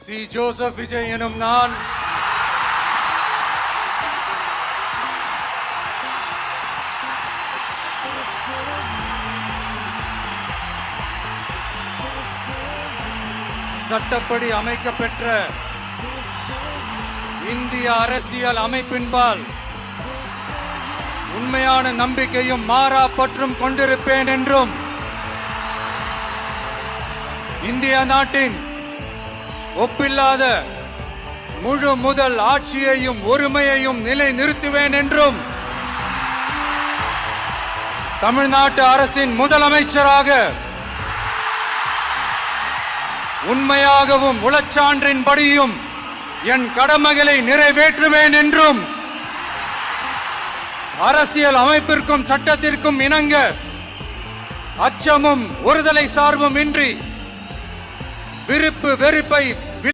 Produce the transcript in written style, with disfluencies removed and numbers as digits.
C. Joseph Vijay எனும் நான் சட்டப்படி அமைக்கப்பெற்ற இந்திய அரசியல் அமைப்பின்பால் உண்மையான நம்பிக்கையும் மாறா பற்றும் கொண்டிருப்பேன் என்றும் இந்திய நாட்டின் ஒப்பில்லாத முழு முதல் ஆட்சியையும் ஒருமையையும் நிலைநிறுத்துவேன் என்றும் தமிழ்நாட்டு அரசின் முதலமைச்சராக உண்மையாகவும் உளச்சான்றின்படியும் என் கடமைகளை நிறைவேற்றுவேன் என்றும் அரசியல் அமைப்பிற்கும் சட்டத்திற்கும் இணங்க அச்சமும் ஒருதலை சார்பும் இன்றி விருப்பு வெறுப்பை